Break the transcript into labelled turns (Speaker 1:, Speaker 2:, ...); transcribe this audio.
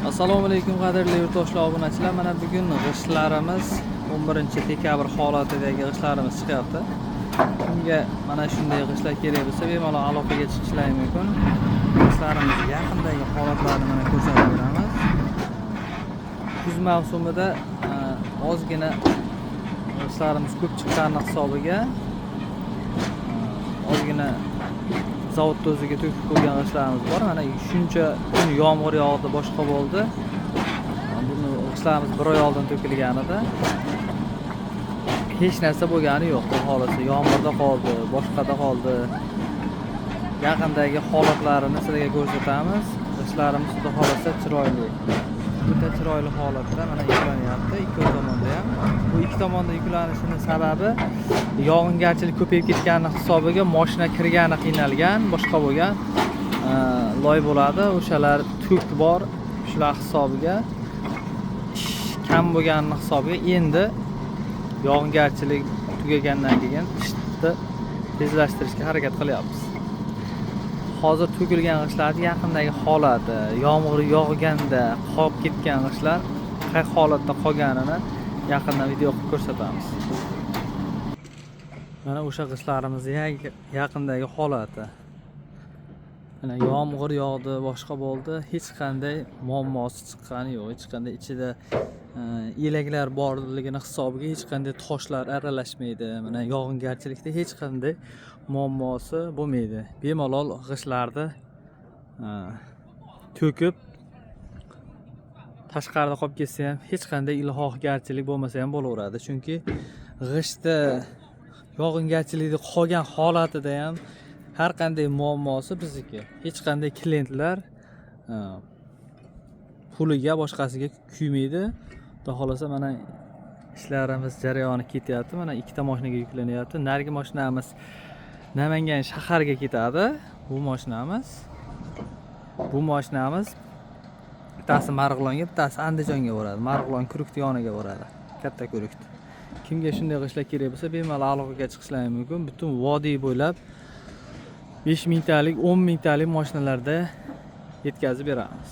Speaker 1: Assalomu alaykum qadrli yurtdoshlar, obunachilar. Mana bugun g'ishtlarimiz 11-dekabr holatidagi g'ishtlarimiz chiqyapti. Kimga mana shunday g'ishtlar kerak bo'lsa, bemalol aloqaga chiqishlari mumkin. G'ishtlarimiz yaqindagi holatlarini mana ko'rsatib beramiz. Kuz mavsumida ozgina g'ishtlarimiz ko'p chiqqani hisobiga ozgina zavodda o'ziga to'kib qo'ygan g'ishtlarimiz bor. Mana shuncha kun yomg'ir yog'di, boshqa bo'ldi. Buni g'ishtlarimiz 1 oy oldin to'kilganida hech narsa bo'lgani yo'q. Bu holati yomg'irda qoldi, boshqada qoldi. Yaqindagi holatlarini sizlarga ko'rsatamiz. G'ishtlarimiz xudo xolasa chiroyli. Juda chiroyli holatda mana yuklanyapti ikki tomonda ham. Bu ikki tomonda yuklanishining sababi yog'ingarchilik ko'payib ketgani hisobiga mashina kirgani qiynalgan, boshqa bo'lgan loy bo'ladi. O'shalar tuk bor, shular hisobiga kam bo'lgani hisobiga endi yog'ingarchilik tugagandan keyin ishni tezlashtirishga harakat qilyapmiz. Hozir to'kilgan g'ishtlarning yaqindagi holati, yomg'ir yog'ganda qolib ketgan g'ishtlar qay holatda qolganini yaqindan video qilib ko'rsatamiz. Mana o'sha g'ishtlarimiz yaqindagi holati. Mana yomg'ir yog'di, boshqa bo'ldi, hech qanday muammosi chiqqani yo'q. Hech qanday ichida elaklar borligini hisobiga hech qanday toshlar aralashmaydi. Mana yog'ingarchilikda hech qanday muammosi bo'lmaydi. Bemalol g'ishtlarni to'kib tashqarida qolib ketsa ham hech qanday ilhohgarchilik bo'lmasa ham bo'laveradi. Chunki g'ishtda yog'ingarchilikda qolgan holatida ham har qanday muammosi bizniki. Hech qanday klientlar puliga boshqasiga kuymaydi. Xudo xolasa mana ishlarimiz jarayoni ketyapti. Mana ikkita mashinaga yuklanyapti. Narigi mashinamiz Namangan shaharga ketadi. Bu mashinamiz bittasi Marg'ilonga, bittasi Andijonga boradi. Marg'ilon Kurukti yoniga boradi. Katta Kurukti. Kimga shunday g'ishtlar kerak bo'lsa, bemalol aloqaga chiqishlari mumkin. Butun vodiy bo'ylab 5 mingtalik, 10 mingtalik mashinalarda yetkazib beramiz.